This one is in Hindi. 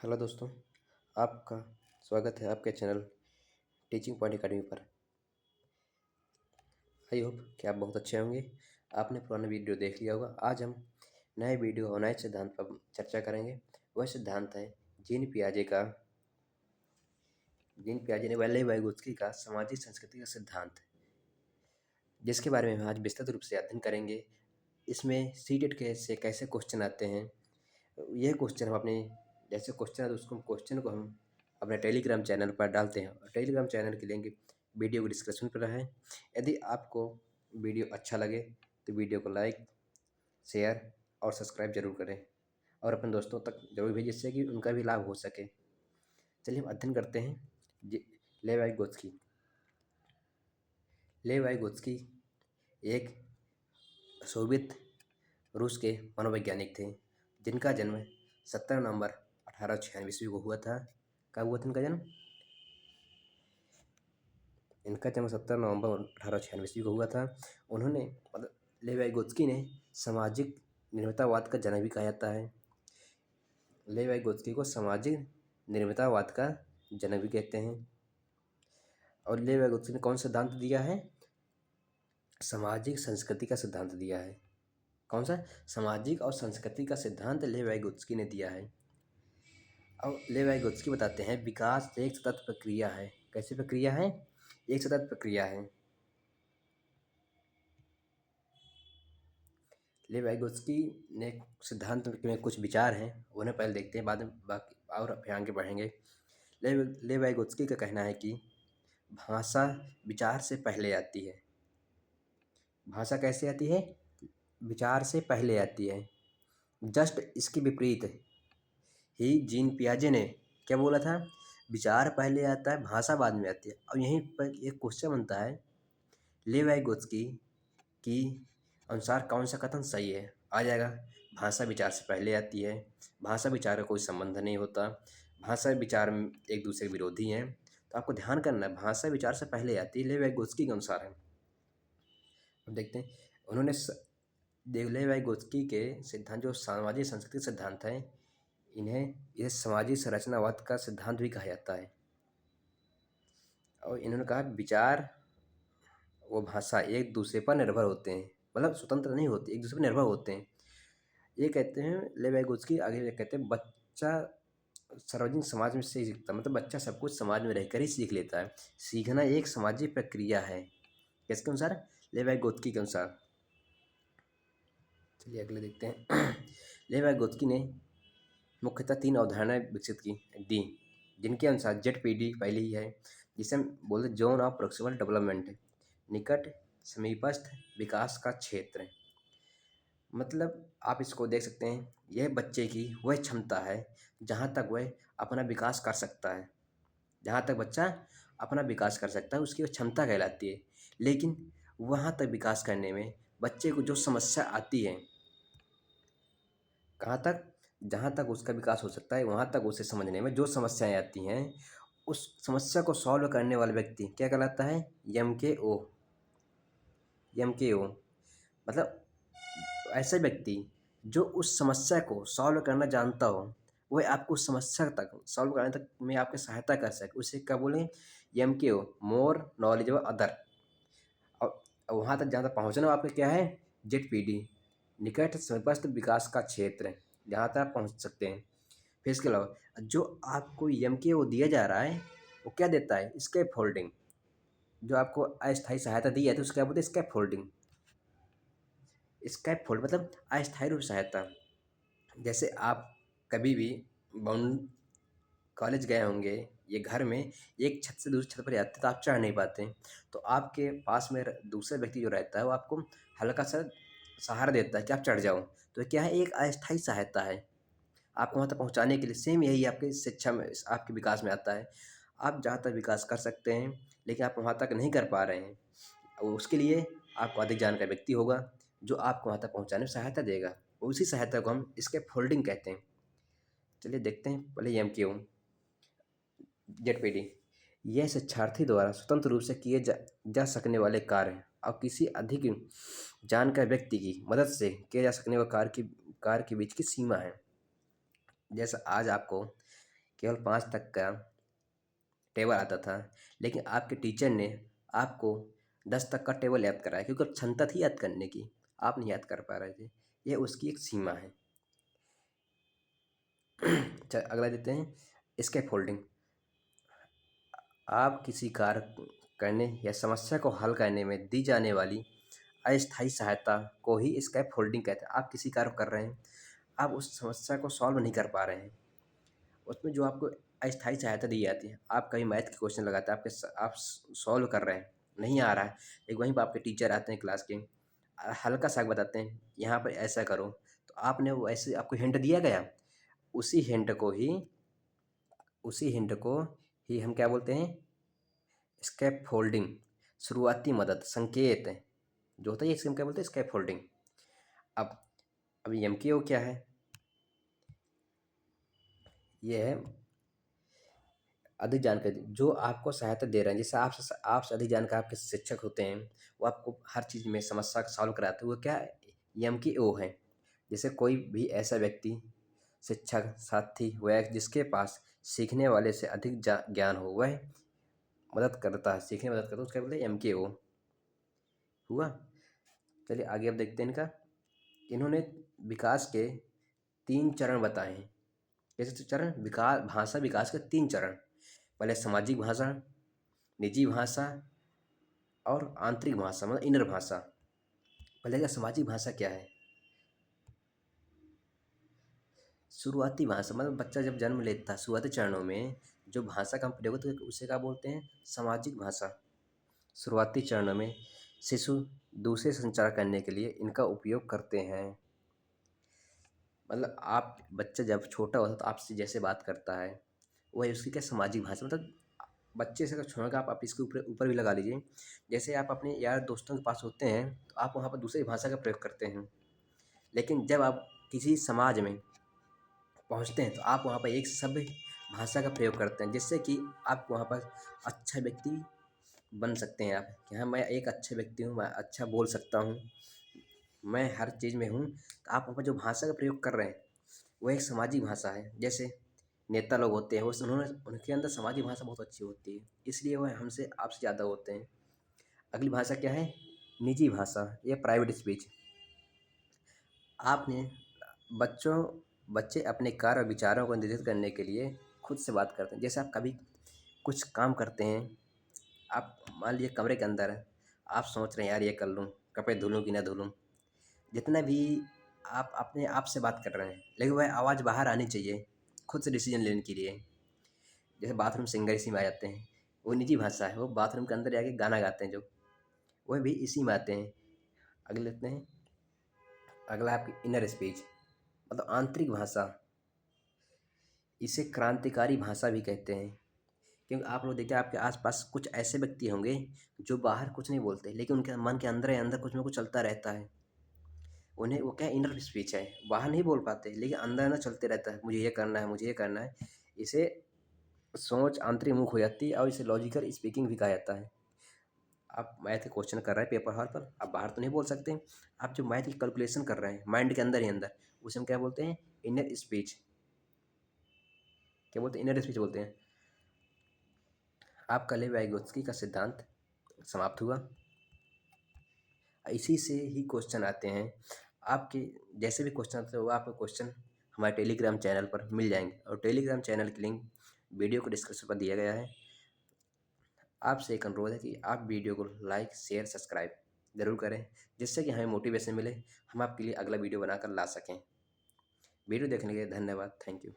हेलो दोस्तों, आपका स्वागत है आपके चैनल टीचिंग पॉइंट अकेडमी पर। आई होप कि आप बहुत अच्छे होंगे। आपने पुराना वीडियो देख लिया होगा। आज हम नए वीडियो और नए सिद्धांत पर चर्चा करेंगे। वह सिद्धांत है जीन पियाजे ने वैलेव वाइगोत्स्की का सामाजिक संस्कृति का सिद्धांत, जिसके बारे में हम आज विस्तृत रूप से अध्ययन करेंगे। इसमें सीटेट के से कैसे क्वेश्चन आते हैं, यह क्वेश्चन हम अपने जैसे क्वेश्चन है तो उसको क्वेश्चन को हम अपने टेलीग्राम चैनल पर डालते हैं और टेलीग्राम चैनल की लिंक वीडियो को डिस्क्रिप्शन पर है। यदि आपको वीडियो अच्छा लगे तो वीडियो को लाइक, शेयर और सब्सक्राइब जरूर करें और अपने दोस्तों तक जरूर भेजें, जिससे कि उनका भी लाभ हो सके। चलिए हम अध्ययन करते हैं। लेव वाइगोत्स्की एक सोवियत रूस के मनोवैज्ञानिक थे, जिनका जन्म 17 नवंबर 1896 को हुआ था। कब हुआ था इनका जन्म 17 नवंबर 1896 को हुआ था। उन्होंने लेव वाइगोत्स्की ने सामाजिक निर्मितावाद का जनक भी कहा जाता है। लेव वाइगोत्स्की को सामाजिक निर्मितावाद का जनक भी कहते हैं। और लेव वाइगोत्स्की ने कौन सा सिद्धांत दिया है? सामाजिक संस्कृति का सिद्धांत दिया है। कौन सा? सामाजिक और संस्कृति का सिद्धांत लेव वाइगोत्स्की ने दिया है। अब लेव वाइगोत्स्की बताते हैं विकास एक सतत प्रक्रिया है। कैसी प्रक्रिया है? एक सतत प्रक्रिया है। लेव वाइगोत्स्की ने सिद्धांत में कुछ विचार हैं, उन्हें पहले देखते हैं, बाद में बाकी और फिर आगे बढ़ेंगे। लेव वाइगोत्स्की का कहना है कि भाषा विचार से पहले आती है। भाषा कैसे आती है? विचार से पहले आती है। जस्ट इसके विपरीत ही जीन पियाजे ने क्या बोला था? विचार पहले आता है, भाषा बाद में आती है। और यहीं पर एक क्वेश्चन बनता है, लेव वाइगोत्स्की की अनुसार कौन सा कथन सही है? आ जाएगा भाषा विचार से पहले आती है, भाषा विचार का कोई संबंध नहीं होता, भाषा विचार एक दूसरे के विरोधी हैं। तो आपको ध्यान करना है, भाषा विचार से पहले आती है, लेव वाइगोत्स्की के अनुसार है। अब देखते हैं, उन्होंने लेव वाइगोत्स्की के सिद्धांत जो सामाजिक संस्कृति सिद्धांत है, इन्हें यह सामाजिक संरचनावाद का सिद्धांत भी कहा जाता है। और इन्होंने कहा विचार वो भाषा एक दूसरे पर निर्भर होते हैं, मतलब स्वतंत्र नहीं होते, एक दूसरे पर निर्भर होते हैं। ये कहते हैं लेव वाइगोत्स्की आगे कहते हैं बच्चा सार्वजनिक समाज में से सीखता, मतलब बच्चा सब कुछ समाज में रहकर ही सीख लेता है। सीखना एक सामाजिक प्रक्रिया है। किसके अनुसार? लेव वाइगोत्स्की के अनुसार। चलिए अगले देखते हैं। लेव वाइगोत्स्की ने मुख्यतः 3 अवधारणाएं विकसित दी, जिनके अनुसार ZPD पहली ही है, जिसे हम बोलते जोन ऑफ प्रोक्सिमल डेवलपमेंट, निकट समीपस्थ विकास का क्षेत्र। मतलब आप इसको देख सकते हैं, यह बच्चे की वह क्षमता है जहाँ तक वह अपना विकास कर सकता है। जहाँ तक बच्चा अपना विकास कर सकता है उसकी वह क्षमता कहलाती है। लेकिन वहाँ तक विकास करने में बच्चे को जो समस्या आती है, कहाँ तक? जहाँ तक उसका विकास हो सकता है वहाँ तक उसे समझने में जो समस्याएं आती हैं, उस समस्या को सॉल्व करने वाला व्यक्ति क्या कहलाता है? MKO। मतलब ऐसा व्यक्ति जो उस समस्या को सॉल्व करना जानता हो, वह आपको उस समस्या तक सॉल्व करने तक में आपकी सहायता कर सके, उसे क्या बोलें? MKO, more knowledgeable other. और वहाँ तक जहाँ तक पहुँचना आपका क्या है? ZPD, निकट समीपस्थ विकास का क्षेत्र, जहाँ तक आप पहुँच सकते हैं। फिर इसके अलावा जो आपको MKO दिया जा रहा है वो क्या देता है? स्कैप फोल्डिंग। जो आपको अस्थायी सहायता दी जाती है उसको क्या बोलते हैं? स्कैप फोल्डिंग। स्कैप फोल्ड मतलब अस्थायी रूप सहायता। जैसे आप कभी भी बाउंड कॉलेज गए होंगे, ये घर में एक छत से दूसरी छत पर जाते तो आप चढ़ नहीं पाते, तो आपके पास में दूसरा व्यक्ति जो रहता है वो आपको हल्का सा सहारा देता है कि आप चढ़ जाओ। तो क्या है? एक अस्थायी सहायता है आपको वहाँ तक पहुँचाने के लिए। सेम यही आपकी शिक्षा में, आपके विकास में आता है। आप जहाँ तक विकास कर सकते हैं लेकिन आप वहाँ तक नहीं कर पा रहे हैं, उसके लिए आपको अधिक जानकार व्यक्ति होगा जो आपको वहाँ तक पहुँचाने में सहायता देगा। उसी सहायता को हम इसके फोल्डिंग कहते हैं। चलिए देखते हैं पहले MKO। ZPD, यह शिक्षार्थी द्वारा स्वतंत्र रूप से किए जा सकने वाले कार्य हैं और किसी अधिक जानकार व्यक्ति की मदद से किए जा सकने वाले कार्य के बीच की सीमा है। जैसा आज आपको केवल 5 तक का टेबल आता था, लेकिन आपके टीचर ने आपको 10 तक का टेबल याद कराया क्योंकि क्षमता थी याद करने की, आप नहीं याद कर पा रहे थे। ये उसकी एक सीमा है। चल अगला देते हैं स्कैफोल्डिंग। आप किसी कार्य करने या समस्या को हल करने में दी जाने वाली अस्थायी सहायता को ही स्कैफोल्डिंग कहते हैं। आप किसी कार्य को कर रहे हैं, आप उस समस्या को सॉल्व नहीं कर पा रहे हैं, उसमें जो आपको अस्थायी सहायता दी जाती है। आप कभी मैथ के क्वेश्चन लगाते हैं, आप सॉल्व कर रहे हैं, नहीं आ रहा है, लेकिन वहीं पर आपके टीचर आते हैं क्लास के, हल्का सा बताते हैं यहाँ पर ऐसा करो, तो आपने वो ऐसे आपको हिंट दिया गया, उसी हिंट को ही उसी हिंट को ही हम क्या बोलते हैं, स्केप फोल्डिंग, शुरुआती मदद, संकेत जो होता है, इसको हम क्या बोलते हैं, स्केप फोल्डिंग। अब अभी एम के ओ क्या है, ये है अधिक जानकारी जो आपको सहायता दे रहे हैं। जैसे आपसे अधिक जानकार आपके शिक्षक होते हैं, वो आपको हर चीज़ में समस्या को सॉल्व कराते हैं, वो क्या एम के ओ है। जैसे कोई भी ऐसा व्यक्ति, शिक्षक, साथी वह जिसके पास सीखने वाले से अधिक ज्ञान हो, वह मदद करता है, सीखने में मदद करता है, उसका बोलते हैं एम के ओ हुआ। चलिए आगे अब देखते हैं इनका। इन्होंने विकास के 3 चरण बताए हैं। कैसे चरण, विकास, भाषा विकास के 3 चरण। पहले सामाजिक भाषा, निजी भाषा और आंतरिक भाषा, मतलब इनर भाषा। पहले का सामाजिक भाषा क्या है, शुरुआती भाषा, मतलब बच्चा जब जन्म लेता है, शुरुआती चरणों में जो भाषा का हम प्रयोग होता है उसे क्या बोलते हैं, सामाजिक भाषा। शुरुआती चरणों में शिशु दूसरे से संचार करने के लिए इनका उपयोग करते हैं। मतलब आप बच्चा जब छोटा होता है तो आपसे जैसे बात करता है, वही उसकी क्या सामाजिक भाषा। मतलब बच्चे से अगर छोड़कर आप इसके ऊपर ऊपर भी लगा लीजिए, जैसे आप अपने यार दोस्तों के पास होते हैं तो आप वहाँ पर दूसरी भाषा का प्रयोग करते हैं, लेकिन जब आप किसी समाज में पहुँचते हैं तो आप वहाँ पर एक सभ्य भाषा का प्रयोग करते हैं, जिससे कि आप वहाँ पर अच्छा व्यक्ति बन सकते हैं। आप कि हाँ, मैं एक अच्छा व्यक्ति हूँ, मैं अच्छा बोल सकता हूँ, मैं हर चीज़ में हूँ। तो आप वहाँ पर जो भाषा का प्रयोग कर रहे हैं वो एक सामाजिक भाषा है। जैसे नेता लोग होते हैं, वो उन्होंने उनके अंदर सामाजिक भाषा बहुत अच्छी होती है, इसलिए वह हमसे आपसे ज़्यादा होते हैं। अगली भाषा क्या है, निजी भाषा या प्राइवेट स्पीच। आपने बच्चों बच्चे अपने कार्य और विचारों को निर्धारित करने के लिए खुद से बात करते हैं। जैसे आप कभी कुछ काम करते हैं, आप मान लीजिए कमरे के अंदर हैं, आप सोच रहे हैं यार ये कर लूँ, कपड़े धुलूँ कि ना धुलूँ, जितना भी आप अपने आप से बात कर रहे हैं, लेकिन वह आवाज़ बाहर आनी चाहिए खुद से डिसीजन लेने के लिए। जैसे बाथरूम सिंगर इसी में आ जाते हैं, वो निजी भाषा है, वो बाथरूम के अंदर जाके गाना गाते हैं जो, वह भी इसी में आते हैं। अगले लेते हैं, अगला आपकी इनर स्पीच, मतलब आंतरिक भाषा। इसे क्रांतिकारी भाषा भी कहते हैं, क्योंकि आप लोग देखिए आपके आसपास कुछ ऐसे व्यक्ति होंगे जो बाहर कुछ नहीं बोलते, लेकिन उनके मन के अंदर ही अंदर कुछ ना कुछ चलता रहता है। उन्हें वो क्या इनर स्पीच है, बाहर नहीं बोल पाते लेकिन अंदर अंदर चलते रहता है, मुझे ये करना है, मुझे ये करना है। इसे सोच आंतरिक मुख हो जाती है और इसे लॉजिकल स्पीकिंग भी कहा जाता है। आप मैथ के क्वेश्चन कर रहे हैं पेपर हॉल पर, आप बाहर तो नहीं बोल सकते, आप जो मैथ की कैलकुलेशन कर रहे हैं माइंड के अंदर ही अंदर, उसे हम क्या बोलते हैं, इनर स्पीच। क्या बोलते हैं, इनर स्पीच बोलते हैं। आपका लेव वाइगोत्स्की का सिद्धांत समाप्त हुआ। इसी से ही क्वेश्चन आते हैं आपके, जैसे भी क्वेश्चन आते हैं वो आपको क्वेश्चन हमारे टेलीग्राम चैनल पर मिल जाएंगे, और टेलीग्राम चैनल की लिंक वीडियो को डिस्क्रिप्शन पर दिया गया है। आपसे एक अनुरोध है कि आप वीडियो को लाइक, शेयर, सब्सक्राइब ज़रूर करें, जिससे कि हमें मोटिवेशन मिले, हम आपके लिए अगला वीडियो बनाकर ला सकें। वीडियो देखने के लिए धन्यवाद, थैंक यू।